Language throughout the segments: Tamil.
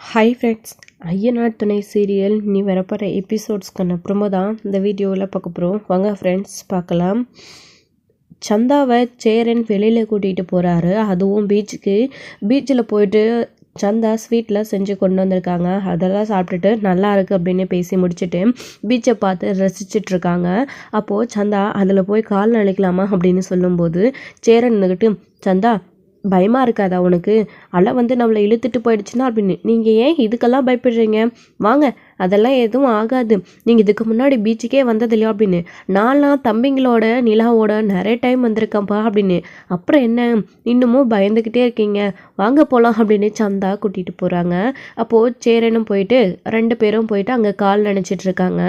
ஹாய் ஃப்ரெண்ட்ஸ், ஐயனார் துணை சீரியல் நீ வரப்போகிற எபிசோட்ஸ்க்கான ப்ரோமோ தான் இந்த வீடியோவில் பார்க்க போகிறோம். வாங்க ஃப்ரெண்ட்ஸ் பார்க்கலாம். சந்தாவை சேரன் வெளியில் கூட்டிகிட்டு போகிறாரு, அதுவும் பீச்சில் போயிட்டு சந்தா ஸ்வீட்டில் செஞ்சு கொண்டு வந்திருக்காங்க. அதெல்லாம் சாப்பிட்டுட்டு நல்லா இருக்குது அப்படின்னு பேசி முடிச்சுட்டு பீச்சை பார்த்து ரசிச்சுட்டு இருக்காங்க. அப்போது சந்தா அதில் போய் கால் நனைக்கலாமா அப்படின்னு சொல்லும்போது சேரன் இருந்துக்கிட்டு, சந்தா பயமாக இருக்காதா உனக்கு? அலை வந்து நம்மளை இழுத்துட்டு போயிடுச்சுன்னா அப்படின்னு. நீங்கள் ஏன் இதுக்கெல்லாம் பயப்படுறீங்க? வாங்க, அதெல்லாம் எதுவும் ஆகாது. நீங்கள் இதுக்கு முன்னாடி பீச்சுக்கே வந்தது இல்லையா அப்படின்னு. நான்லாம் தம்பிங்களோட நிலாவோட நிறைய டைம் வந்திருக்கேன்ப்பா அப்படின்னு. அப்புறம் என்ன இன்னமும் பயந்துக்கிட்டே இருக்கீங்க? வாங்க போகலாம் அப்படின்னு சந்தா கூட்டிகிட்டு போகிறாங்க. அப்போது சேரனும் போயிட்டு 2 பேரும் போயிட்டு அங்கே கால் நினச்சிட்டு இருக்காங்க.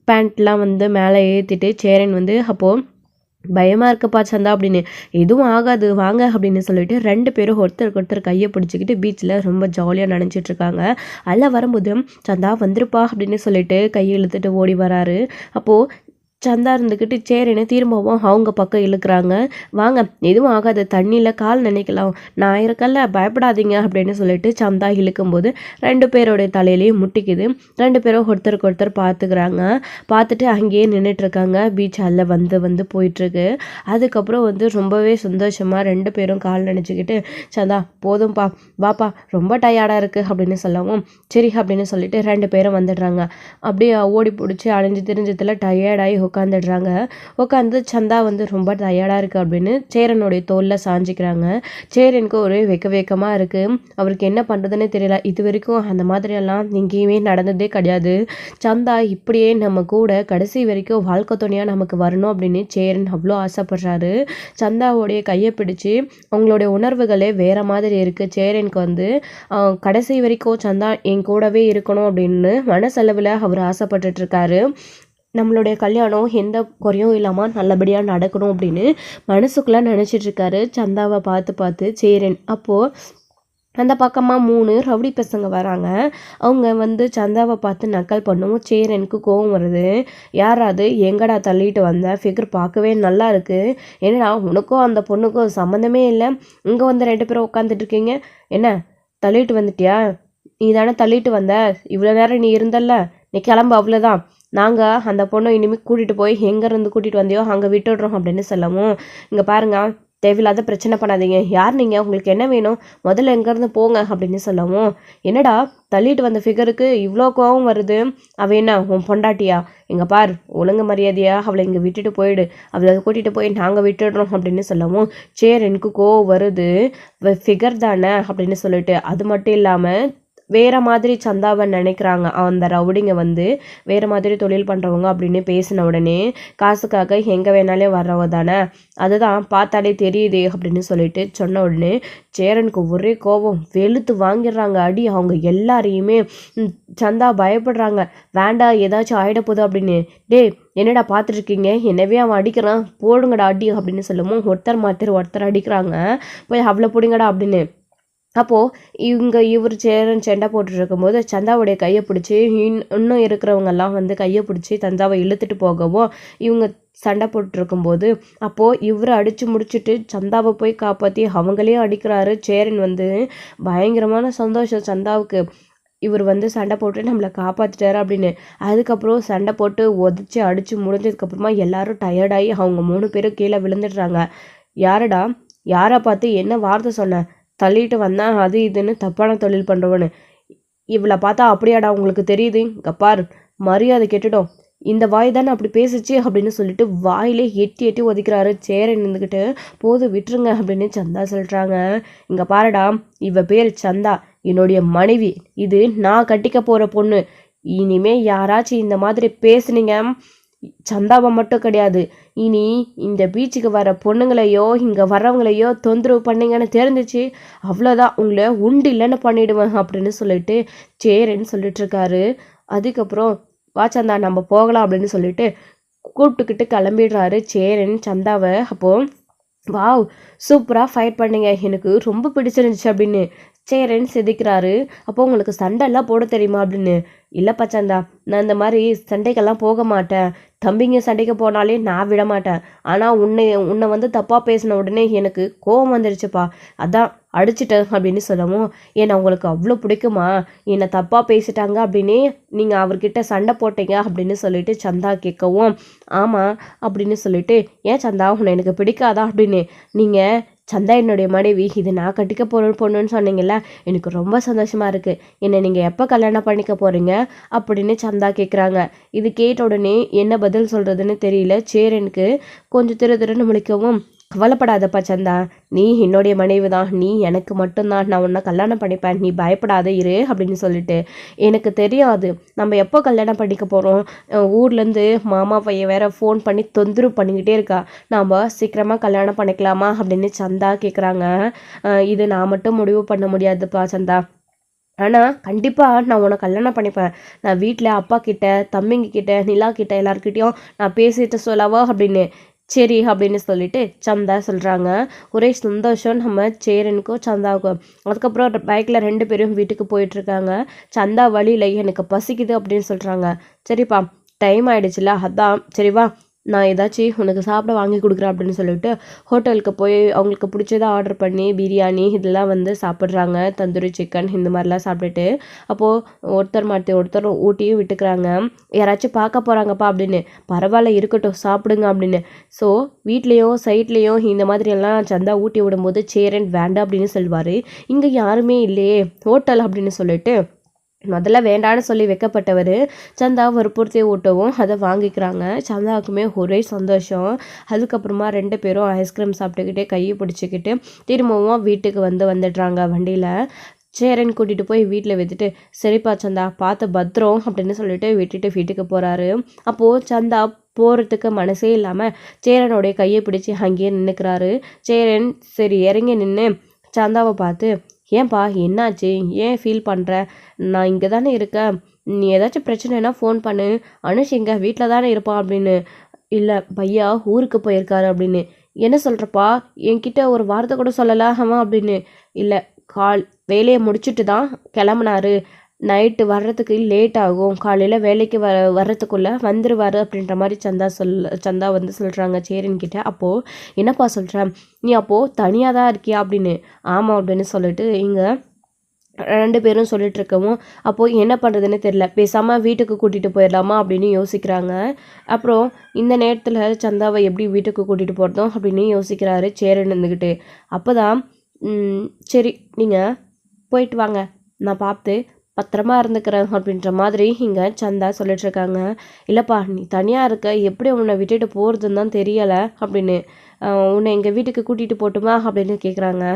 பேண்ட்லாம் வந்து மேலே ஏற்றிட்டு சேரன் வந்து, அப்போது பயமாக இருக்கப்பா சந்தா அப்படின்னு. எதுவும் ஆகாது வாங்க அப்படின்னு சொல்லிட்டு 2 பேரும் ஒருத்தருக்கு ஒருத்தர் கையை பிடிச்சிக்கிட்டு பீச்சில் ரொம்ப ஜாலியாக நினச்சிட்டு இருக்காங்க. அதில் வரும்போது சந்தா வந்துருப்பா அப்படின்னு சொல்லிட்டு கையை இழுத்துட்டு ஓடி வராரு. அப்போது சந்தா இருந்துக்கிட்டு சேரனை திரும்பவும் அவங்க பக்கம் இழுக்கிறாங்க. வாங்க, எதுவும் ஆகாது, தண்ணியில் கால் நினைக்கலாம், நான் இருக்கல, பயப்படாதீங்க அப்படின்னு சொல்லிட்டு சந்தா இழுக்கும்போது 2 பேரோடைய தலையிலையும் முட்டிக்குது. 2 பேரும் ஒருத்தருக்கு ஒருத்தர் பார்த்துக்கிறாங்க. பார்த்துட்டு அங்கேயே நின்றுட்டுருக்காங்க. பீச் அல்ல வந்து போயிட்டுருக்கு. அதுக்கப்புறம் வந்து ரொம்பவே சந்தோஷமாக 2 பேரும் கால் நினச்சிக்கிட்டு, சந்தா போதும்ப்பா வாப்பா, ரொம்ப டயர்டாக இருக்குது அப்படின்னு சொல்லவும் சரி அப்படின்னு சொல்லிட்டு 2 பேரும் வந்துடுறாங்க. அப்படியே ஓடி பிடிச்சி அழிஞ்சு தெரிஞ்சதில் டயர்டாகி உட்காந்துடுறாங்க. உட்காந்து சந்தா வந்து ரொம்ப டயர்டாக இருக்குது அப்படின்னு சேரனுடைய தோலில் சாஞ்சிக்கிறாங்க. சேரனுக்கு ஒரு வெக்கமாக இருக்குது. அவருக்கு என்ன பண்ணுறதுன்னு தெரியல. இது வரைக்கும் அந்த மாதிரியெல்லாம் எங்கேயுமே நடந்ததே கிடையாது. சந்தா இப்படியே நம்ம கூட கடைசி வரைக்கும் வாழ்க்கை துணையாக நமக்கு வரணும் அப்படின்னு சேரன் அவ்வளோ ஆசைப்படுறாரு. சந்தாவோடைய கையை பிடிச்சி அவங்களுடைய உணர்வுகளே வேறு மாதிரி இருக்குது. சேரனுக்கு வந்து கடைசி வரைக்கும் சந்தா என் கூடவே இருக்கணும் அப்படின்னு மனசளவில் அவர் ஆசைப்பட்டுட்ருக்காரு. நம்மளுடைய கல்யாணம் எந்த குறையும் இல்லாமல் நல்லபடியாக நடக்கணும் அப்படின்னு மனசுக்குள்ளே நினச்சிட்ருக்காரு சந்தாவை பார்த்து சேரன். அப்போது அந்த பக்கமாக 3 ரவுடி பசங்க வராங்க. அவங்க வந்து சந்தாவை பார்த்து நக்கல் பண்ணவும் சேரனுக்கு கோவம் வருது. யாராவது எங்கடா தள்ளிட்டு வந்த? ஃபிகர் பார்க்கவே நல்லா இருக்குது. என்னடா உனக்கும் அந்த பொண்ணுக்கும் சம்மந்தமே இல்லை, இங்கே வந்து 2 பேரும் உட்காந்துட்ருக்கீங்க, என்ன தள்ளிட்டு வந்துட்டியா? நீ தானே தள்ளிட்டு வந்த, இவ்வளோ நேரம் நீ இருந்தல்ல, நீ கிளம்பு, அவ்வளோதான். நாங்கள் அந்த பொண்ணை இனிமேல் கூட்டிகிட்டு போய் எங்கேருந்து கூட்டிகிட்டு வந்தியோ அங்கே விட்டுடுறோம் அப்படின்னு சொல்லவும், இங்கே பாருங்க, தேவையில்லாத பிரச்சனை பண்ணாதீங்க, யார் நீங்கள், உங்களுக்கு என்ன வேணும், முதல்ல எங்கேருந்து போங்க அப்படின்னு சொல்லவும், என்னடா தள்ளிட்டு வந்த ஃபிகருக்கு இவ்வளோ கோவம் வருது, அவள் என்ன உன் பொண்டாட்டியா? இங்கே பார், ஒழுங்கு மரியாதையா அவளை இங்கே விட்டுட்டு போயிடு, அவளை கூட்டிகிட்டு போய் நாங்கள் விட்டுடுறோம் அப்படின்னு சொல்லவும் எனக்கு கோவம் வருது, ஃபிகர் தானே அப்படின்னு சொல்லிட்டு. அது மட்டும் இல்லாமல் வேறு மாதிரி சந்தாவை நினைக்கிறாங்க அந்த ரவுடிங்க வந்து, வேறு மாதிரி தொழில் பண்ணுறவங்க அப்படின்னு பேசின உடனே, காசுக்காக எங்கே வேணாலே வர்றவ தானே, அதுதான் பார்த்தாலே தெரியுதே அப்படின்னு சொல்லிட்டு சொன்ன உடனே சேரனுக்கு ஒரே கோபம், வெளுத்து வாங்கிடுறாங்க அடி. அவங்க எல்லாரையுமே சந்தா பயப்படுறாங்க, வேண்டாம் ஏதாச்சும் ஆகிடப்போகுது அப்படின்னு. என்னடா பார்த்துட்ருக்கீங்க, என்னவே அவன் அடிக்கிறான், போடுங்கடா அடி அப்படின்னு சொல்லுவோம். ஒருத்தர் அடிக்கிறாங்க, போய் அவ்வளோ போடுங்கடா அப்படின்னு. அப்போது இவர் சேரன் சண்டை போட்டுட்டு இருக்கும்போது சந்தாவுடைய கையை பிடிச்சி இன்னும் இருக்கிறவங்கெல்லாம் வந்து கையை பிடிச்சி சந்தாவை இழுத்துட்டு போகவும் இவங்க சண்டை போட்டுருக்கும்போது அப்போது இவரை அடித்து முடிச்சுட்டு சந்தாவை போய் காப்பாற்றி அவங்களையும் அடிக்கிறாரு சேரன். வந்து பயங்கரமான சந்தோஷம் சந்தாவுக்கு, இவர் வந்து சண்டை போட்டு நம்மளை காப்பாற்றிட்டாரு அப்படின்னு. அதுக்கப்புறம் சண்டை போட்டு உதச்சி அடித்து முடிஞ்சதுக்கப்புறமா எல்லாரும் டயர்டாகி அவங்க 3 பேரும் கீழே விழுந்துடுறாங்க. யாரடா, யாரை பார்த்து என்ன வார்த்தை சொன்ன? தள்ளிட்டு வந்தேன் அது இதுன்னு தப்பான தொழில் பண்ணுறவனு. இவளை பார்த்தா அப்படியாடா உங்களுக்கு தெரியுது? இங்கே பார், மரியாதை கெட்டுடும், இந்த வாய் தானே அப்படி பேசிச்சு அப்படின்னு சொல்லிட்டு வாயிலே எட்டி ஒதுக்கிறாரு சேரன் இருந்துக்கிட்டு. போது விட்டுருங்க அப்படின்னு சந்தா சொல்கிறாங்க. இங்கே பாருடா, இவ பேர் சந்தா, என்னுடைய மனைவி, இது நான் கட்டிக்க போகிற பொண்ணு. இனிமே யாராச்சும் இந்த மாதிரி பேசுனீங்க, சந்தாவை மட்டும் கிடையாது, இனி இந்த பீச்சுக்கு வர பொண்ணுங்களையோ இங்கே வர்றவங்களையோ தொந்தரவு பண்ணிங்கன்னு தெரிஞ்சிச்சு, அவ்வளோதான், உங்களை உண்டு இல்லைன்னு பண்ணிவிடுவேன் அப்படின்னு சொல்லிட்டு சேரன்னு சொல்லிட்டுருக்காரு. அதுக்கப்புறம் வா சந்தா நம்ம போகலாம் அப்படின்னு சொல்லிட்டு கூப்பிட்டுக்கிட்டு கிளம்பிடுறாரு சேரன் சந்தாவை. அப்போது வாவ், சூப்பராக ஃபைட் பண்ணிங்க, எனக்கு ரொம்ப பிடிச்சிருந்துச்சு அப்படின்னு சேரன் சிதைக்கிறாரு. அப்போ உங்களுக்கு சண்டைலாம் போட தெரியுமா அப்படின்னு. இல்லைப்பா சந்தா, நான் இந்த மாதிரி சண்டைக்கெல்லாம் போக மாட்டேன், தம்பிங்க சண்டைக்கு போனாலே நான் விட மாட்டேன். ஆனால் உன்னை வந்து தப்பாக பேசின உடனே எனக்கு கோபம் வந்துருச்சுப்பா, அதான் அடிச்சிட்டேன் அப்படின்னு சொல்லவும், ஏன்னா உங்களுக்கு அவ்வளோ பிடிக்குமா, என்னை தப்பாக பேசிட்டாங்க அப்படின்னு நீங்கள் அவர்கிட்ட சண்டை போட்டீங்க அப்படின்னு சொல்லிட்டு சந்தா கேட்கவும், ஆமாம் அப்படின்னு சொல்லிட்டு, ஏன் சந்தா உன்னை எனக்கு பிடிக்காதா அப்படின்னு, நீங்கள் சந்தா என்னுடைய மனைவி, இது நான் கட்டிக்க போகிற பொண்ணுன்னு சொன்னீங்கல்ல, எனக்கு ரொம்ப சந்தோஷமாக இருக்குது. என்னை நீங்கள் எப்போ கல்யாணம் பண்ணிக்க போகிறீங்க அப்படின்னு சந்தா கேட்குறாங்க. இது கேட்ட உடனே என்ன பதில் சொல்கிறதுன்னு தெரியல சேரனுக்கு. கொஞ்சம் திருன்னு முழிக்கவும், கவலைப்படாதப்பா சந்தா, நீ என்னுடைய மனைவி தான், நீ எனக்கு மட்டும்தான், நான் உன்னை கல்யாணம் பண்ணிப்பேன், நீ பயப்படாத இரு அப்படின்னு சொல்லிட்டு, எனக்கு தெரியாது நம்ம எப்போ கல்யாணம் பண்ணிக்க போகிறோம், ஊர்லேருந்து மாமா பையன் வேற ஃபோன் பண்ணி தொந்தரவு பண்ணிக்கிட்டே இருக்கா, நாம் சீக்கிரமாக கல்யாணம் பண்ணிக்கலாமா அப்படின்னு சந்தா கேட்குறாங்க. இது நான் மட்டும் முடிவு பண்ண முடியாதுப்பா சந்தா, ஆனால் கண்டிப்பாக நான் உன்னை கல்யாணம் பண்ணிப்பேன். நான் வீட்டில் அப்பா கிட்ட, தம்பிங்க கிட்ட, நிலா கிட்ட எல்லாருக்கிட்டையும் நான் பேசிட்டு சொல்லவா அப்படின்னு. சரி அப்படின்னு சொல்லிட்டு சந்தா சொல்கிறாங்க. ஒரே சந்தோஷம் நம்ம சேரனுக்கும் சந்தாவுக்கும். அதுக்கப்புறம் பைக்கில் 2 பேரும் வீட்டுக்கு போயிட்டுருக்காங்க. சந்தா வழியில் எனக்கு பசிக்குது அப்படின்னு சொல்கிறாங்க. சரிப்பா டைம் ஆகிடுச்சுல, அதான் சரி வா நான் ஏதாச்சும் உனக்கு சாப்பிட வாங்கி கொடுக்குறேன் அப்படின்னு சொல்லிட்டு ஹோட்டலுக்கு போய் அவங்களுக்கு பிடிச்சதை ஆர்டர் பண்ணி பிரியாணி இதெல்லாம் வந்து சாப்பிட்றாங்க. தந்தூரி சிக்கன் இந்த மாதிரிலாம் சாப்பிட்டுட்டு, அப்போது ஒருத்தர் மாற்றி ஒருத்தர் ஊட்டியும் விட்டுக்கிறாங்க. யாராச்சும் பார்க்க போகிறாங்கப்பா அப்படின்னு, பரவாயில்ல இருக்கட்டும் சாப்பிடுங்க அப்படின்னு. ஸோ வீட்லேயும் சைட்லேயும் இந்த மாதிரியெல்லாம் சந்தா ஊட்டி விடும்போது சேரன் வேண்டாம் அப்படின்னு சொல்லுவார். இங்கே யாருமே இல்லையே ஹோட்டல் அப்படின்னு சொல்லிட்டு முதல்ல வேண்டான்னு சொல்லி வைக்கப்பட்டவர் சந்தா வற்புறுத்தி ஊட்டவும் அதை வாங்கிக்கிறாங்க. சந்தாவுக்குமே ஒரே சந்தோஷம். அதுக்கப்புறமா 2 பேரும் ஐஸ்கிரீம் சாப்பிட்டுக்கிட்டே கையை பிடிச்சிக்கிட்டு திரும்பவும் வீட்டுக்கு வந்துடுறாங்க வண்டியில். சேரன் கூட்டிகிட்டு போய் வீட்டில் விட்டுட்டு, சரிப்பா சந்தா பார்த்து பத்திரம் அப்படின்னு சொல்லிட்டு விட்டுட்டு வீட்டுக்கு போகிறாரு. அப்போது சந்தா போகிறதுக்கு மனசே இல்லாமல் சேரனுடைய கையை பிடிச்சி அங்கேயே நின்றுக்கிறாரு. சேரன் சரி இறங்கி நின்று சந்தாவை பார்த்து, ஏன்பா என்னாச்சு, ஏன் ஃபீல் பண்ணுற, நான் இங்கே தானே இருக்கேன், நீ ஏதாச்சும் பிரச்சனைனா ஃபோன் பண்ணு, அனுஷ் இங்கே வீட்டில் தானே இருப்பான் அப்படின்னு. இல்லை பையா ஊருக்கு போயிருக்காரு அப்படின்னு. என்ன சொல்கிறப்பா, என்கிட்ட ஒரு வார்த்தை கூட சொல்லலாமா அப்படின்னு. இல்லை வேலையை முடிச்சுட்டு தான் கிளம்புனாரு, நைட்டு வர்றதுக்கு லேட் ஆகும், காலையில் வேலைக்கு வர்றதுக்குள்ளே வந்துடுவார் அப்படின்ற மாதிரி சந்தா வந்து சொல்கிறாங்க சேரன்கிட்ட. அப்போது என்னப்பா சொல்கிறேன், நீ அப்போது தனியாக தான் இருக்கியா அப்படின்னு. ஆமாம் அப்படின்னு சொல்லிட்டு இங்கே 2 பேரும் சொல்லிட்டு இருக்கவும், அப்போது என்ன பண்ணுறதுன்னு தெரில, பேசாமல் வீட்டுக்கு கூட்டிகிட்டு போயிடலாமா அப்படின்னு யோசிக்கிறாங்க. அப்புறம் இந்த நேரத்தில் சந்தாவை எப்படி வீட்டுக்கு கூட்டிகிட்டு போகிறதும் அப்படின்னு யோசிக்கிறாரு சேரன் இருந்துக்கிட்டு. அப்போ தான் சரி நீங்கள் போயிட்டு வாங்க, நான் பார்த்து பத்திரமா இருந்துக்கிறேன் அப்படின்ற மாதிரி இங்கே சந்தா சொல்லிட்டுருக்காங்க. இல்லைப்பா நீ தனியாக இருக்க, எப்படி உன்னை விட்டுட்டு போகிறதுன்னு தான் தெரியலை அப்படின்னு. உன்னை எங்கள் வீட்டுக்கு கூட்டிகிட்டு போட்டுமா அப்படின்னு கேட்குறாங்க.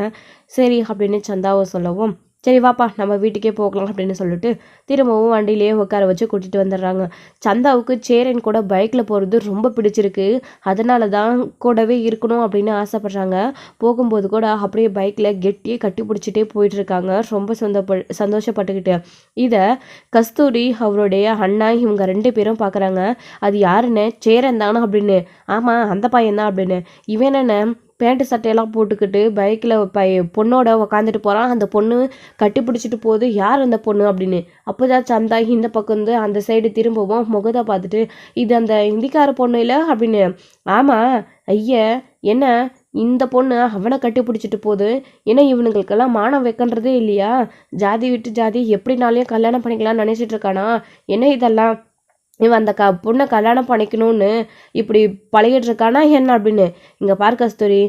சரி அப்படின்னு சந்தாவை சொல்லவும், சரி வாப்பா நம்ம வீட்டுக்கே போகலாம் அப்படின்னு சொல்லிட்டு திரும்பவும் வண்டியிலேயே உட்கார வச்சு கூட்டிகிட்டு வந்துடுறாங்க. சந்தாவுக்கு சேரன் கூட பைக்கில் போகிறது ரொம்ப பிடிச்சிருக்கு, அதனால தான் கூடவே இருக்கணும் அப்படின்னு ஆசைப்பட்றாங்க. போகும்போது கூட அப்படியே பைக்கில் கெட்டியே கட்டி பிடிச்சிட்டே போயிட்டுருக்காங்க ரொம்ப சந்தோஷப்பட்டுக்கிட்டு. இதை கஸ்தூரி அவருடைய அண்ணா இவங்க 2 பேரும் பார்க்குறாங்க. அது யாருன்னு, சேரன் தானே அப்படின்னு. ஆமாம் அந்த பையன்தான் அப்படின்னு. இவன் என்ன பேண்ட்டு சட்டையெல்லாம் போட்டுக்கிட்டு பைக்கில் பொண்ணோட உக்காந்துட்டு போகிறான், அந்த பொண்ணு கட்டி பிடிச்சிட்டு போகுது, யார் அந்த பொண்ணு அப்படின்னு. அப்போ தான் சந்தா இந்த பக்கம் வந்து அந்த சைடு திரும்பவும் முகத்தை பார்த்துட்டு, இது அந்த இந்திக்கார பொண்ணு இல்லை அப்படின்னு. ஆமாம் ஐயா என்ன இந்த பொண்ணு அவனை கட்டி பிடிச்சிட்டு போகுது, ஏன்னா இவனுங்களுக்கெல்லாம் மானம் வைக்கன்றதே இல்லையா, ஜாதி விட்டு ஜாதி எப்படினாலையும் கல்யாணம் பண்ணிக்கலாம்னு நினச்சிட்டு இருக்கானா என்ன இதெல்லாம், இவன் அந்த பொண்ணை கல்யாணம் பண்ணிக்கணும்னு இப்படி பழகிட்டு இருக்கானா என்ன அப்படின்னு. இங்கே பார் கஸ்தூரி,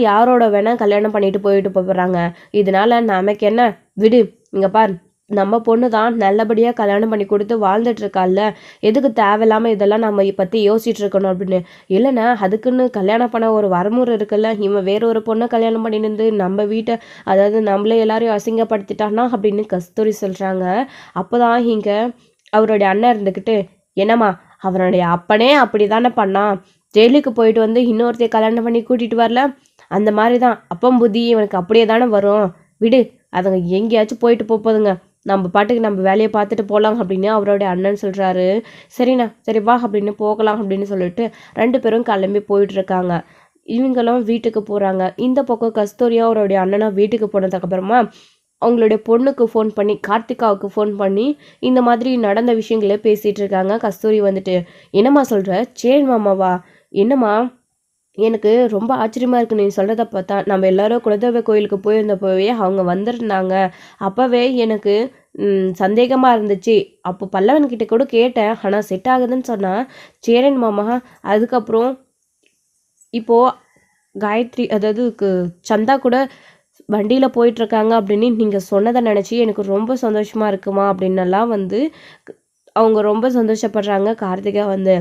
யாரோட வேணால் கல்யாணம் பண்ணிட்டு போயிட்டு போகிறாங்க, இதனால நமக்கு என்ன விடு. இங்கே பார் நம்ம பொண்ணு தான் நல்லபடியாக கல்யாணம் பண்ணி கொடுத்து வாழ்ந்துட்டு இருக்கால, எதுக்கு தேவையில்லாமல் இதெல்லாம் நம்ம பற்றி யோசிச்சுட்டு இருக்கணும் அப்படின்னு. இல்லைன்னா அதுக்குன்னு கல்யாணம் பண்ண ஒரு வரமுறை இருக்குல்ல, இவன் வேற ஒரு பொண்ணை கல்யாணம் பண்ணிருந்து நம்ம வீட்டை, அதாவது நம்மளே எல்லாரையும் அசிங்கப்படுத்திட்டானா அப்படின்னு கஸ்தூரி சொல்கிறாங்க. அப்போ தான் இங்கே அவருடைய அண்ணன் இருந்துக்கிட்டு, என்னம்மா அவனுடைய அப்பனே அப்படி தானே பண்ணான், ஜெயிலுக்கு போயிட்டு வந்து இன்னொருத்தைய கல்யாணம் பண்ணி கூட்டிகிட்டு வரல, அந்த மாதிரி தான் அப்பம் புத்தி இவனுக்கு அப்படியே தானே வரும், விடு அதுங்க எங்கேயாச்சும் போயிட்டு போகுதுங்க, நம்ம பாட்டுக்கு நம்ம வேலையை பார்த்துட்டு போகலாம் அப்படின்னு அவருடைய அண்ணன் சொல்கிறாரு. சரிண்ணா சரி வா அப்படின்னு போகலாம் அப்படின்னு சொல்லிட்டு 2 பேரும் கிளம்பி போயிட்டுருக்காங்க. இவங்களும் வீட்டுக்கு போகிறாங்க. இந்த பக்கம் கஸ்தூரியா அவருடைய அண்ணனா வீட்டுக்கு போனதுக்கப்புறமா அவங்களுடைய பொண்ணுக்கு ஃபோன் பண்ணி, கார்த்திகாவுக்கு ஃபோன் பண்ணி இந்த மாதிரி நடந்த விஷயங்களே பேசிகிட்டு இருக்காங்க. கஸ்தூரி வந்துட்டு, என்னம்மா சொல்கிற, சேன் மாமாவா, என்னம்மா எனக்கு ரொம்ப ஆச்சரியமா இருக்கு நீ சொல்கிறத பார்த்தா. நம்ம எல்லாரும் குலதெய்வ கோயிலுக்கு போயிருந்தப்பவே அவங்க வந்திருந்தாங்க. அப்போவே எனக்கு சந்தேகமா இருந்துச்சு. அப்போ பல்லவன் கிட்ட கூட கேட்டேன். ஆனா செட் ஆகுதுன்னு சொன்னா. சேரன் மாமா அதுக்கப்புறம் இப்போ காயத்ரி அதாவது சந்தா கூட வண்டியில போயிட்டுருக்காங்க அப்படின்னு நீங்க சொன்னத நினச்சி எனக்கு ரொம்ப சந்தோஷமா இருக்குமா அப்படின்னெல்லாம் வந்து அவங்க ரொம்ப சந்தோஷப்படுறாங்க. கார்த்திகா வந்து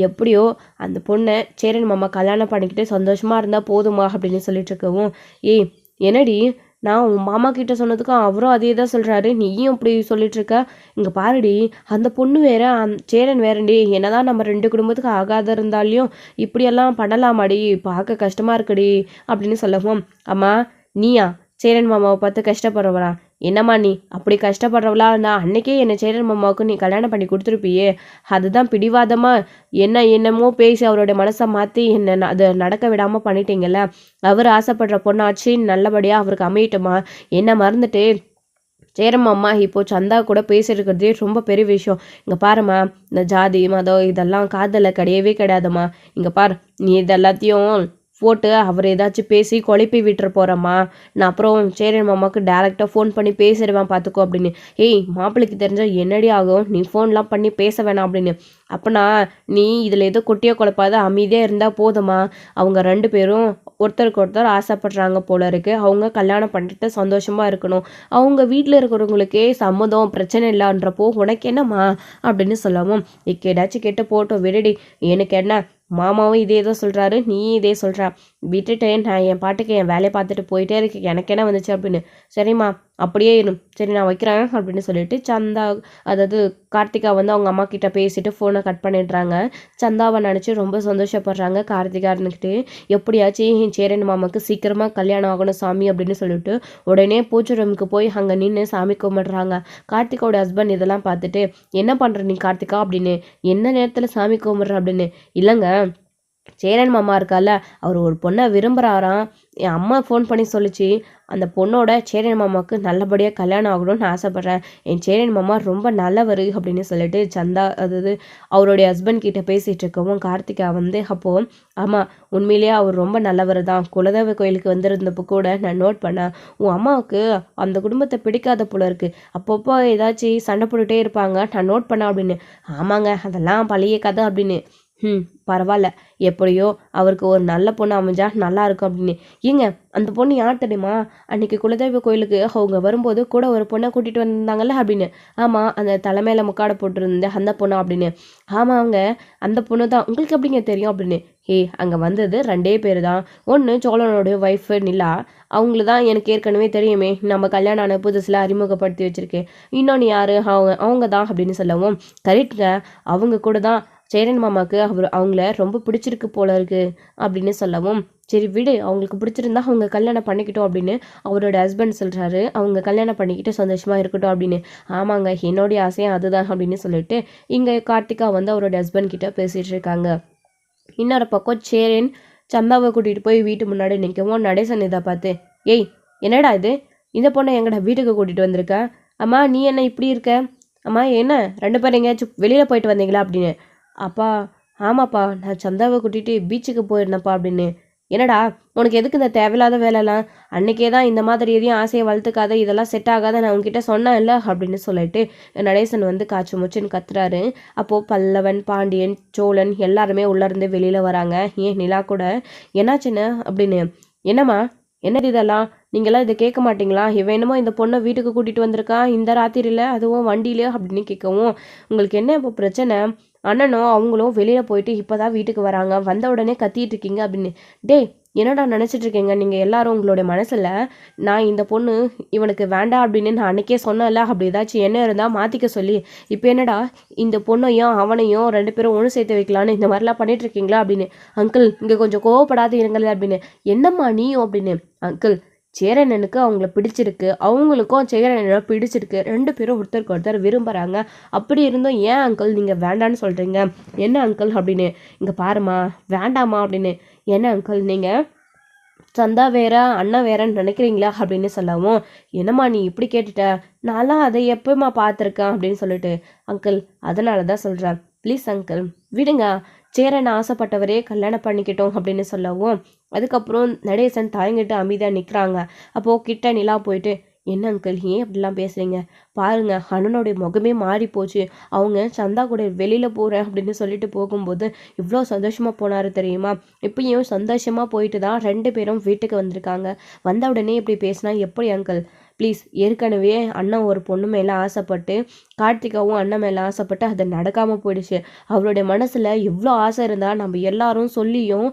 எப்படியோ அந்த பொண்ணை சேரன் மாமா கல்யாணம் பண்ணிக்கிட்டு சந்தோஷமா இருந்தா போதுமா அப்படின்னு சொல்லிட்டு இருக்கவும், ஏய் என்னடி நான் உன் மாமா கிட்ட சொன்னதுக்கும் அவரும் அதே தான் சொல்றாரு. நீயும் இப்படி சொல்லிட்டு இருக்க. இங்க பாருடி அந்த பொண்ணு வேற சேரன் வேறண்டி. என்னதான் நம்ம 2 குடும்பத்துக்கு ஆகாத இருந்தாலையும் இப்படியெல்லாம் பண்ணலாமாடி? பார்க்க கஷ்டமா இருக்குடி அப்படின்னு சொல்லவும், அம்மா நீயா சேரன் மாமாவை பார்த்து கஷ்டப்படுறவளா? என்னம்மா நீ அப்படி கஷ்டப்படுறவளா? நான் அன்னைக்கே என்னை சேரன் மாமாவுக்கு நீ கல்யாணம் பண்ணி கொடுத்துருப்பியே. அதுதான் பிடிவாதமா என்னமோ பேசி அவரோட மனசை மாற்றி என்ன அதை நடக்க விடாமல் பண்ணிட்டீங்கல்ல. அவர் ஆசைப்படுற பொண்ணாச்சு நல்லபடியாக அவருக்கு அமையட்டுமா. என்ன மறந்துட்டு சேரன் மாமா இப்போ சந்தா கூட பேசியிருக்கிறதே ரொம்ப பெரிய விஷயம். இங்கே பாரும்மா இந்த ஜாதி மதம் இதெல்லாம் காதலில் கிடையவே கிடையாதும்மா. இங்கே பாரு நீ இது எல்லாத்தையும் போட்டு அவர் ஏதாச்சும் பேசி குழப்பி விட்டுற போகிறம்மா. நான் அப்புறம் சேரன் மாமாவுக்கு டேரெக்டாக ஃபோன் பண்ணி பேசிடுவேன் பார்த்துக்கோ அப்படின்னு. ஏய் மாப்பிள்ளைக்கு தெரிஞ்சால் என்னடி ஆகும்? நீ ஃபோன்லாம் பண்ணி பேச வேணாம் அப்படின்னு. அப்போனா நீ இதில் ஏதோ கொட்டியோ குழப்பாத அமைதியாக இருந்தால் போதுமா. அவங்க 2 பேரும் ஒருத்தருக்கு ஒருத்தர் ஆசைப்படுறாங்க போல இருக்குது. அவங்க கல்யாணம் பண்ணிட்டு சந்தோஷமாக இருக்கணும். அவங்க வீட்டில் இருக்கிறவங்களுக்கே சம்மதம் பிரச்சனை இல்லைன்றப்போ உனக்கு என்னம்மா அப்படின்னு சொல்லவும், ஏதாச்சும் கேட்டு போட்டோம் விடுடி. எனக்கு என்ன மாமாவும் இதே தான் சொல்கிறாரு, நீ இதே சொல்கிறா. விட்டுட்டேன் நான் என் பாட்டுக்கு என் வேலையை பார்த்துட்டு போயிட்டே இருக்கு. எனக்கு என்ன வந்துச்சு அப்படின்னு. சரிம்மா அப்படியே இரு. சரி நான் வைக்கிறேன் அப்படின்னு சொல்லிட்டு சந்தா அதாவது கார்த்திகா வந்து அவங்க அம்மா கிட்ட பேசிட்டு ஃபோனை கட் பண்ணிடுறாங்க. சந்தாவை நினச்சி ரொம்ப சந்தோஷப்படுறாங்க கார்த்திகா இருந்துக்கிட்டு. எப்படியாச்சும் என் சேரன் மாமாவுக்கு சீக்கிரமாக கல்யாணம் ஆகணும் சாமி அப்படின்னு சொல்லிட்டு உடனே பூஜை ரூமுக்கு போய் அங்கே நின்று சாமி கும்பிடுறாங்க. கார்த்திகாவோட ஹஸ்பண்ட் இதெல்லாம் பார்த்துட்டு, என்ன பண்ணுற நீ கார்த்திகா அப்படின்னு. என்ன நேரத்தில் சாமி கும்பிட்ற அப்படின்னு. இல்லைங்க சேரன் மாமா இருக்கால அவர் ஒரு பொண்ணை விரும்புகிறாராம். என் அம்மா ஃபோன் பண்ணி சொல்லிச்சு அந்த பொண்ணோட சேரன் மாமாவுக்கு நல்லபடியாக கல்யாணம் ஆகணும்னு ஆசைப்பட்றேன். என் சேரன் மாமா ரொம்ப நல்லவர் அப்படின்னு சொல்லிட்டு சந்தா அதாவது அவருடைய ஹஸ்பண்ட் கிட்ட பேசிகிட்டு இருக்கவும் கார்த்திகா வந்து அப்போது ஆமாம் உண்மையிலேயே அவர் ரொம்ப நல்லவர் தான். குலதெய்வ கோயிலுக்கு வந்திருந்தப்போ கூட நான் நோட் பண்ணேன் உன் அம்மாவுக்கு அந்த குடும்பத்தை பிடிக்காத போல இருக்குது. அப்பப்போ ஏதாச்சும் சண்டை போட்டுகிட்டே இருப்பாங்க நான் நோட் பண்ணேன் அப்படின்னு. ஆமாங்க அதெல்லாம் பழைய கதை அப்படின்னு. பரவாயில்ல எப்படியோ அவருக்கு ஒரு நல்ல பொண்ணு அமைஞ்சா நல்லா இருக்கும் அப்படின்னு. ஏங்க அந்த பொண்ணு யார் தெரியுமா? அன்னைக்கு குலதெய்வ கோயிலுக்கு அவங்க வரும்போது கூட ஒரு பொண்ணை கூட்டிகிட்டு வந்திருந்தாங்கல்ல அப்படின்னு. ஆமாம் அந்த தலைமையில் முக்காடை போட்டுருந்த அந்த பொண்ணு அப்படின்னு. ஆமாம் அவங்க அந்த பொண்ணு தான். உங்களுக்கு எப்படிங்க தெரியும் அப்படின்னு. அங்கே வந்தது 2 பேர் தான். ஒன்று சோழனுடைய ஒய்ஃபு நிலா. அவங்கள தான் எனக்கு ஏற்கனவே தெரியுமே. நம்ம கல்யாணம் ஆன புதுசில் அறிமுகப்படுத்தி வச்சுருக்கேன். இன்னொன்று யார்? அவங்க தான் அப்படின்னு சொல்லவும் கரெக்டுங்க அவங்க கூட தான் சேரன் மாமாவுக்கு அவங்கள ரொம்ப பிடிச்சிருக்கு போல இருக்கு அப்படின்னு சொல்லவும், சரி விடு அவங்களுக்கு பிடிச்சிருந்தா அவங்க கல்யாணம் பண்ணிக்கிட்டோம் அப்படின்னு அவரோட ஹஸ்பண்ட் சொல்கிறாரு. அவங்க கல்யாணம் பண்ணிக்கிட்டு சந்தோஷமாக இருக்கட்டும் அப்படின்னு. ஆமாங்க என்னுடைய ஆசையும் அதுதான் அப்படின்னு சொல்லிட்டு இங்கே கார்த்திகா வந்து அவரோட ஹஸ்பண்ட் கிட்ட பேசிகிட்டு இருக்காங்க. இன்னொரு பக்கம் சேரன் சந்தாவை கூட்டிகிட்டு போய் வீட்டு முன்னாடி நிற்கவும் நடேசன் இதை பார்த்து, ஏய் என்னடா இது இந்த பொண்ணை எங்கடா வீட்டுக்கு கூட்டிகிட்டு வந்திருக்க? அம்மா நீ என்ன இப்படி இருக்க? அம்மா என்ன 2 பேரும் எங்கேயாச்சும் வெளியில் போயிட்டு வந்தீங்களா அப்படின்னு. அப்பா ஆமாப்பா நான் சந்தாவை கூட்டிகிட்டு பீச்சுக்கு போயிருந்தேன்ப்பா அப்படின்னு. என்னடா உனக்கு எதுக்கு இந்த தேவையில்லாத வேலைலாம்? அன்றைக்கே தான் இந்த மாதிரி எதையும் ஆசையை வளர்த்துக்காத இதெல்லாம் செட் ஆகாத நான் உங்ககிட்ட சொன்னேன்ல அப்படின்னு சொல்லிட்டு நடேசன் வந்து காய்ச்சி முச்சுன்னு கத்துறாரு. அப்போது பல்லவன் பாண்டியன் சோழன் எல்லாருமே உள்ளேருந்து வெளியில் வராங்க. ஏன் நிலா கூட என்னாச்சுன்னு அப்படின்னு. என்னம்மா என்னது இதெல்லாம்? நீங்களாம் இதை கேட்க மாட்டிங்களா? இவன் என்னமோ இந்த பொண்ணை வீட்டுக்கு கூட்டிகிட்டு வந்திருக்கான் இந்த ராத்திரியில் அதுவும் வண்டியிலே அப்படின்னு கேட்கவும், உங்களுக்கு என்ன இப்போ பிரச்சனை? அண்ணனும் அவங்களும் வெளியில் போயிட்டு இப்போ தான் வீட்டுக்கு வராங்க. வந்த உடனே கத்திட்டு இருக்கீங்க அப்படின்னு. டேய் என்னடா நினச்சிட்டு இருக்கீங்க நீங்கள் எல்லாரும் உங்களுடைய மனசில்? நான் இந்த பொண்ணு இவனுக்கு வேண்டாம் அப்படின்னு நான் அன்றைக்கே சொன்னேன்ல. அப்படி ஏதாச்சும் என்ன இருந்தால் மாற்றிக்க சொல்லி இப்போ என்னடா இந்த பொண்ணையும் அவனையும் 2 பேரும் ஒன்று சேர்த்து வைக்கலான்னு இந்த மாதிரிலாம் பண்ணிட்டு இருக்கீங்களா அப்படின்னு. அங்கிள் இங்கே கொஞ்சம் கோவப்படாது இருங்களே அப்படின்னு. என்னம்மா நீயும் அப்படின்னு. அங்கிள் சேரனனுக்கு அவங்கள பிடிச்சிருக்கு, அவங்களுக்கும் சேரனை பிடிச்சிருக்கு. 2 பேரும் ஒருத்தருக்கு ஒருத்தர் விரும்புகிறாங்க. அப்படி இருந்தும் ஏன் அங்கிள் நீங்கள் வேண்டான்னு சொல்கிறீங்க? என்ன அங்கிள் அப்படின்னு. இங்கே பாருமா வேண்டாமா அப்படின்னு. என்ன அங்கிள் நீங்கள் சந்தா வேற அண்ணன் வேறன்னு நினைக்கிறீங்களா அப்படின்னு சொல்லவும், என்னம்மா நீ இப்படி கேட்டுட்ட? நான்லாம் அதை எப்போம்மா பார்த்துருக்கேன் அப்படின்னு சொல்லிட்டு. அங்கிள் அதனால தான் சொல்கிறேன் ப்ளீஸ் அங்கிள் விடுங்க. சேரன் ஆசைப்பட்டவரே கல்யாணம் பண்ணிக்கிட்டோம் அப்படின்னு சொல்லவும் அதுக்கப்புறம் நடேசன் தயங்கிட்டு அமைதியாக நிற்கிறாங்க. அப்போது கிட்ட நிலா போயிட்டு, என்ன அங்கிள் ஏன் இப்படிலாம் பேசுகிறீங்க? பாருங்க அண்ணனுடைய முகமே மாறி போச்சு. அவங்க சந்தா கூட வெளியில் போகிறேன் அப்படின்னு சொல்லிட்டு போகும்போது இவ்வளோ சந்தோஷமாக போனார் தெரியுமா? இப்பயும் சந்தோஷமாக போயிட்டு தான் 2 பேரும் வீட்டுக்கு வந்திருக்காங்க. வந்த உடனே இப்படி பேசினா எப்படி அங்கிள்? ப்ளீஸ், ஏற்கனவே அண்ணன் ஒரு பொண்ணு மேலே ஆசைப்பட்டு, கார்த்திகாவும் அண்ணன் மேலே ஆசைப்பட்டு அது நடக்காமல் போயிடுச்சு. அவருடைய மனசில் எவ்வளோ ஆசை இருந்தால் நம்ம எல்லாரும் சொல்லியும்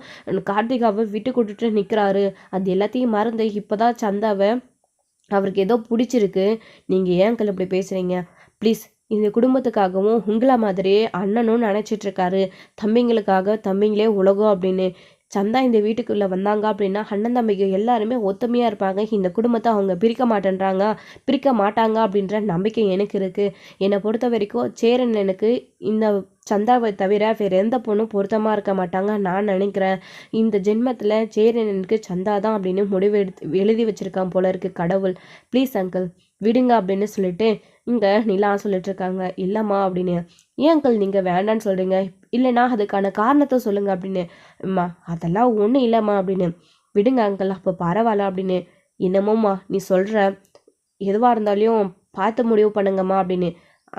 கார்த்திகாவை விட்டு கொடுத்துட்டு நிற்கிறாரு. அது எல்லாத்தையும் மறந்து இப்போ தான் சந்தாவை அவருக்கு ஏதோ பிடிச்சிருக்கு. நீங்கள் ஏன் அங்கிள் இப்படி பேசுகிறீங்க? ப்ளீஸ், இந்த குடும்பத்துக்காகவும் உங்களை மாதிரியே அண்ணனும் நினச்சிட்ருக்காரு. தம்பிங்களுக்காக தம்பிங்களே உலகம் அப்படின்னு. சந்தா இந்த வீட்டுக்குள்ளே வந்தாங்க அப்படின்னா அண்ணன் தம்பிக்கு எல்லாருமே ஒத்துமையாக இருப்பாங்க. இந்த குடும்பத்தை அவங்க பிரிக்க மாட்டாங்க அப்படின்ற நம்பிக்கை எனக்கு இருக்குது. என்னை பொறுத்த வரைக்கும் சேரன் எனக்கு இந்த சந்தாவை தவிர வேறு எந்த பொண்ணும் பொருத்தமாக இருக்க மாட்டாங்க நான் நினைக்கிறேன். இந்த ஜென்மத்தில் சேரன் எனக்கு சந்தா தான் அப்படின்னு முடிவு எழுதி வச்சுருக்கான் போல இருக்குது கடவுள். ப்ளீஸ் அங்கிள் விடுங்க அப்படின்னு சொல்லிட்டு இங்கே நிலா சொல்லிட்டு இருக்காங்க. இல்லைம்மா அப்படின்னு. ஏன் அங்கிள் நீங்கள் வேண்டான்னு சொல்கிறீங்க? இல்லைனா அதுக்கான காரணத்தை சொல்லுங்கள் அப்படின்னு. அம்மா அதெல்லாம் ஒன்றும் இல்லைம்மா அப்படின்னு. விடுங்க அங்கிள் அப்போ பரவாயில்ல அப்படின்னு. என்னமோம்மா நீ சொல்கிற, எதுவாக இருந்தாலையும் பார்த்து முடிவு பண்ணுங்கம்மா அப்படின்னு.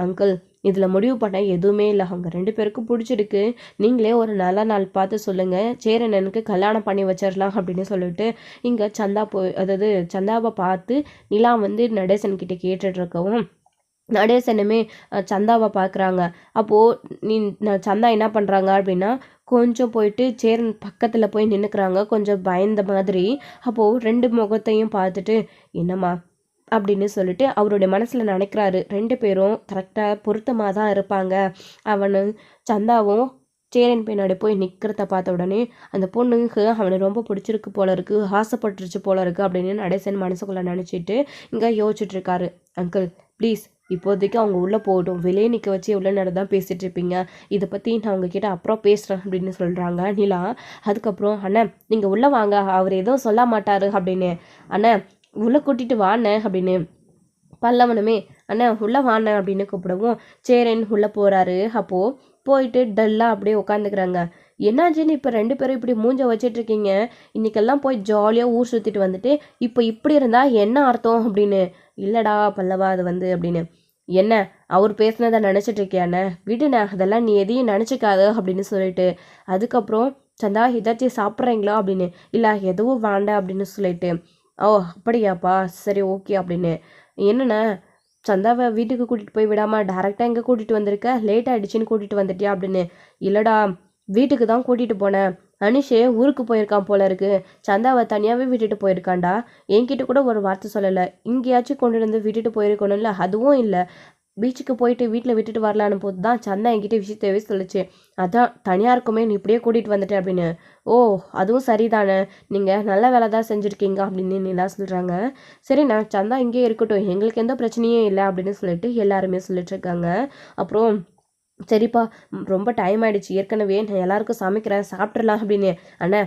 அங்கிள் இதில் முடிவு பண்ண எதுவுமே இல்லை. அவங்க 2 பேருக்கும் பிடிச்சிருக்கு. நீங்களே ஒரு நல்ல நாள் பார்த்து சொல்லுங்கள். சேரன் எனக்கு கல்யாணம் பண்ணி வச்சிடலாம் அப்படின்னு சொல்லிட்டு இங்கே அதாவது சந்தாவை பார்த்து நிலா வந்து நடேசன்கிட்ட கேட்டுட்ருக்கவும் நடேசனுமே சந்தாவை பார்க்குறாங்க. அப்போது சந்தா என்ன பண்ணுறாங்க அப்படின்னா கொஞ்சம் போயிட்டு சேரன் பக்கத்தில் போய் நின்றுக்கிறாங்க கொஞ்சம் பயந்த மாதிரி. அப்போது 2 முகத்தையும் பார்த்துட்டு என்னம்மா அப்படின்னு சொல்லிட்டு அவருடைய மனசில் நினைக்கிறாரு. 2 பேரும் கரெக்டாக பொருத்தமாக தான் இருப்பாங்க. அவனு சந்தாவும் சேரன் பின்னாடி போய் நிற்கிறத பார்த்த உடனே அந்த பொண்ணுக்கு அவனை ரொம்ப பிடிச்சிருக்கு போல இருக்குது, ஆசைப்பட்டுருச்சு போல இருக்குது அப்படின்னு நடேசன் மனசுக்குள்ளே நினச்சிட்டு இங்கே யோசிச்சுட்ருக்காரு. அங்கிள் ப்ளீஸ் இப்போதைக்கு அவங்க உள்ளே போகட்டும். வெளியே நிற்க வச்சு எவ்வளோ நேரம் தான் பேசிகிட்டு இருப்பீங்க? இதை பற்றி நான் உங்ககிட்ட அப்புறம் பேசுகிறேன் அப்படின்னு சொல்கிறாங்க நிலா. அதுக்கப்புறம் அண்ணன் நீங்கள் உள்ளே வாங்க, அவர் எதுவும் சொல்ல மாட்டார் அப்படின்னு. அண்ணன் உள்ளே கூட்டிகிட்டு வாண்ணே அப்படின்னு. பல்லவனுமே அண்ணா உள்ளே வாண்ணே அப்படின்னு கூப்பிடவும் சேரன் உள்ளே போகிறாரு. அப்போது போயிட்டு டல்லாக அப்படியே உட்காந்துக்கிறாங்க. என்னாச்சுன்னு இப்போ 2 பேரும் இப்படி மூஞ்ச வச்சிட்ருக்கீங்க? இன்றைக்கெல்லாம் போய் ஜாலியாக ஊர் சுற்றிட்டு வந்துட்டு இப்போ இப்படி இருந்தால் என்ன அர்த்தம் அப்படின்னு. இல்லைடா பல்லவா அது வந்து அப்படின்னு. என்ன அவர் பேசுனதை நினச்சிட்டு இருக்கியாண்ணே? விடுண்ணே அதெல்லாம் நீ எதையும் நினச்சிக்காத அப்படின்னு சொல்லிட்டு அதுக்கப்புறம் சந்தா ஏதாச்சும் சாப்பிட்றீங்களா அப்படின்னு. இல்லை எதுவும் வேண்டாம் அப்படின்னு சொல்லிட்டு. ஓ அப்படியாப்பா சரி ஓகே அப்படின்னு. என்னண்ணே சந்தாவை வீட்டுக்கு கூட்டிகிட்டு போய் விடாமல் டேரெக்டாக எங்கே கூட்டிகிட்டு வந்திருக்க? லேட் ஆகிடுச்சின்னு கூட்டிகிட்டு வந்துட்டியா அப்படின்னு. இல்லைடா வீட்டுக்கு தான் கூட்டிகிட்டு போனேன். அனிஷே ஊருக்கு போயிருக்கான் போல இருக்கு. சந்தாவை தனியாகவே விட்டுட்டு போயிருக்காண்டா. என்கிட்ட கூட ஒரு வார்த்தை சொல்லலை. இங்கேயாச்சும் கொண்டு வந்து விட்டுட்டு போயிருக்கணும்ல, அதுவும் இல்லை. பீச்சுக்கு போயிட்டு வீட்டில் விட்டுட்டு வரலான்னு போது தான் சந்தா என்கிட்ட விஷயத்தவே சொல்லிச்சு. அதான் தனியாக இருக்குமே நீ இப்படியே கூட்டிகிட்டு வந்துட்டேன் அப்படின்னு. ஓ அதுவும் சரிதானே, நீங்கள் நல்ல வேலை தான் செஞ்சுருக்கீங்க அப்படின்னு நிலா சொல்கிறாங்க. சரிண்ணா சந்தா இங்கே இருக்கட்டும், எங்களுக்கு எந்த பிரச்சனையும் இல்லை அப்படின்னு சொல்லிட்டு எல்லாருமே சொல்லிட்டுருக்காங்க. அப்புறம் சரிப்பா ரொம்ப டைம் ஆகிடுச்சு, ஏற்கனவே நான் எல்லாருக்கும் சமைக்கிறேன் சாப்பிட்றலாம் அப்படின்னு. அண்ணா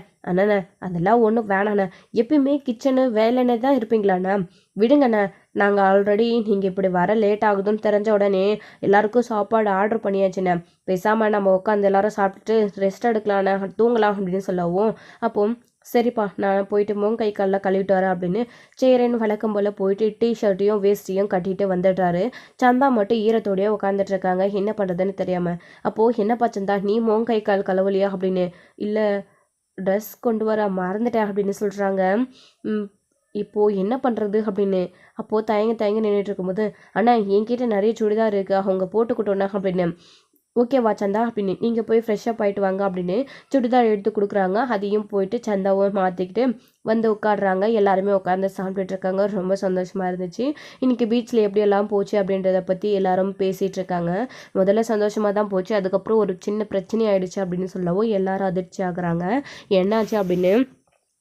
அதெல்லாம் ஒன்றும் வேணாண்ணே, எப்பயுமே கிச்சனு வேலைன்னு தான் இருப்பீங்களாண்ணா? விடுங்கண்ணே, நாங்கள் ஆல்ரெடி நீங்கள் இப்படி வர லேட் ஆகுதுன்னு தெரிஞ்ச உடனே எல்லாருக்கும் சாப்பாடு ஆர்டர் பண்ணியாச்சுண்ணே. பேசாமல் நம்ம உட்காந்து எல்லாரும் சாப்பிட்டுட்டு ரெஸ்ட் எடுக்கலாண்ணே, தூங்கலாம் அப்படின்னு சொல்லவும் அப்போ சரிப்பா நான் போயிட்டு கை காலில் கழுவிட்டு வரேன் அப்படின்னு சேரன் வழக்கம் போல் போயிட்டு டிஷர்ட்டையும் வேஸ்ட்டையும் கட்டிட்டு வந்துடுறாரு. சந்தா மட்டும் ஈரத்தோடையே உட்காந்துட்டு இருக்காங்க என்ன பண்ணுறதுன்னு தெரியாமல். அப்போது என்னப்பா சந்தா நீ கை கால் கழுவலையா அப்படின்னு. இல்லை ட்ரெஸ் கொண்டு வர மறந்துட்டேன் அப்படின்னு சொல்கிறாங்க. இப்போது என்ன பண்ணுறது அப்படின்னு. அப்போது தயங்க நின்றுட்டு இருக்கும்போது அண்ணா என்கிட்ட நிறைய சுடிதார் இருக்குது அவங்க போட்டுக்கிட்டோண்ணா அப்படின்னு. ஓகேவா சந்தா அப்படின்னு. நீங்கள் போய் ஃப்ரெஷ்ஷப் ஆகிட்டு வாங்க அப்படின்னு சுடிதார் எடுத்து கொடுக்குறாங்க. அதையும் போயிட்டு சந்தாவும் மாற்றிக்கிட்டு வந்து உட்காடுறாங்க. எல்லாருமே உட்காந்து சாப்பிட்டுட்டு இருக்காங்க. ரொம்ப சந்தோஷமாக இருந்துச்சு. இன்றைக்கி பீச்சில் எப்படியெல்லாம் போச்சு அப்படின்றத பற்றி எல்லாரும் பேசிகிட்டு இருக்காங்க. முதல்ல சந்தோஷமாக தான் போச்சு, அதுக்கப்புறம் ஒரு சின்ன பிரச்சனை ஆகிடுச்சு அப்படின்னு சொல்லவும் எல்லாரும் அதிர்ச்சி ஆகுறாங்க. என்னாச்சு அப்படின்னு.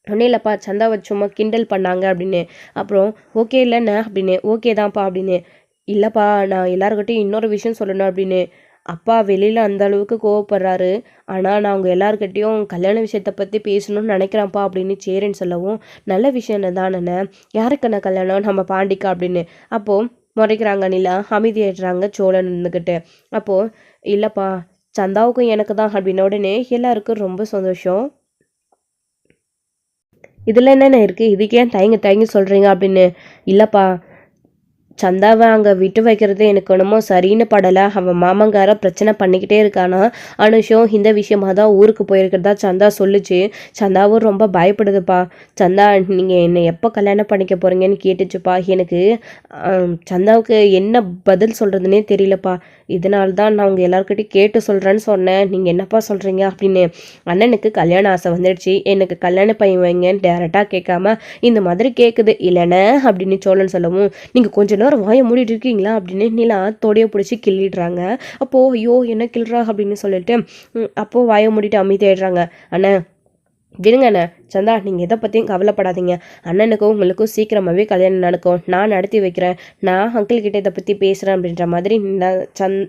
ஒன்றும் இல்லைப்பா சந்தாவை சும்மா கிண்டல் பண்ணாங்க அப்படின்னு. அப்புறம் ஓகே இல்லைண்ணே அப்படின்னு. ஓகே தான்ப்பா அப்படின்னு. இல்லைப்பா நான் எல்லாருக்கிட்டையும் இன்னொரு விஷயம் சொல்லணும் அப்படின்னு. அப்பா வெளியில் அந்த அளவுக்கு கோவப்படுறாரு, ஆனால் நான் அவங்க எல்லாருக்கிட்டையும் கல்யாண விஷயத்தை பற்றி பேசணும்னு நினைக்கிறேன்ப்பா அப்படின்னு சேரன் சொல்லவும் நல்ல விஷயம் தானே, யாருக்குண்ணா கல்யாணம்? நம்ம பாண்டிக்கா அப்படின்னு. அப்போது முறைக்கிறாங்க நிலா, அமைதியாயிடுறாங்க சோழன் இருந்துக்கிட்டு. அப்போது இல்லைப்பா சந்தாவுக்கும் எனக்கு தான் அப்படின்ன உடனே எல்லாருக்கும் ரொம்ப சந்தோஷம். இதில் என்னென்ன இருக்குது, இதுக்கு ஏன் தயங்கி சொல்கிறீங்க அப்படின்னு. இல்லைப்பா, சந்தாவை அங்கே விட்டு வைக்கிறது எனக்கு என்னமோ சரின்னு படலை. அவன் மாமங்கார பிரச்சனை பண்ணிக்கிட்டே இருக்கானா. அனுஷும் இந்த விஷயமா தான் ஊருக்கு போயிருக்கிறதா சந்தா சொல்லுச்சு. சந்தாவும் ரொம்ப பயப்படுதுப்பா. சந்தா, நீங்கள் என்னை எப்போ கல்யாணம் பண்ணிக்க போகிறீங்கன்னு கேட்டுச்சுப்பா. எனக்கு சந்தாவுக்கு என்ன பதில் சொல்கிறதுனே தெரியலப்பா. இதனால தான் நான் உங்கள் எல்லாருக்கிட்டையும் கேட்டு சொல்கிறேன்னு சொன்னேன். நீங்கள் என்னப்பா சொல்கிறீங்க அப்படின்னு. அண்ணனுக்கு கல்யாண ஆசை வந்துடுச்சு, எனக்கு கல்யாண பையன் வைங்கன்னு டேரெக்டாக கேட்காம இந்த மாதிரி கேட்குது இல்லைண்ணே அப்படின்னு சோழன் சொல்லவும், நீங்கள் கொஞ்ச நேரம் வாயை மூடிட்டு இருக்கீங்களா அப்படின்னு நிலா தொடைய பிடிச்சி கிள்ளிடுறாங்க. அப்போது ஐயோ என்ன கிள்றா அப்படின்னு சொல்லிட்டு அப்போது வாயை மூடிட்டு அமைதியாயிடுறாங்க. அண்ணா விடுங்க அண்ணா, சந்தா நீங்கள் எதை பற்றியும் கவலைப்படாதீங்க. அண்ணனுக்கும் உங்களுக்கும் சீக்கிரமாகவே கல்யாணம் நடக்கும், நான் நடத்தி வைக்கிறேன். நான் அங்கிள் கிட்ட இதை பற்றி பேசுகிறேன் அப்படின்ற மாதிரி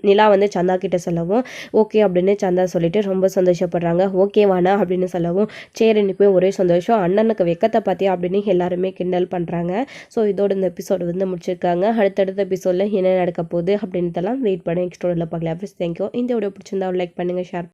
நிலா வந்து சந்தா கிட்ட சொல்லவும் ஓகே அப்படின்னு சந்தா சொல்லிட்டு ரொம்ப சந்தோஷப்படுறாங்க. ஓகேவாண்ணா அப்படின்னு சொல்லவும் சேரனுக்குமே ஒரே சந்தோஷம். அண்ணனுக்கு வெக்கத்தை பார்த்தியா அப்படின்னு எல்லாருமே கிண்டல் பண்ணுறாங்க. ஸோ இதோட இந்த எபிசோடு வந்து முடிச்சிருக்காங்க. அடுத்தடுத்த எபிசோடில் என்ன நடக்க போகுது அப்படின்றதெல்லாம் வெயிட் பண்ணி நெக்ஸ்ட் வீடியோவில் பார்க்கலாம். Please thank you. இந்த வீடியோ பிடிச்சிருந்தா லைக் பண்ணுங்கள், ஷேர்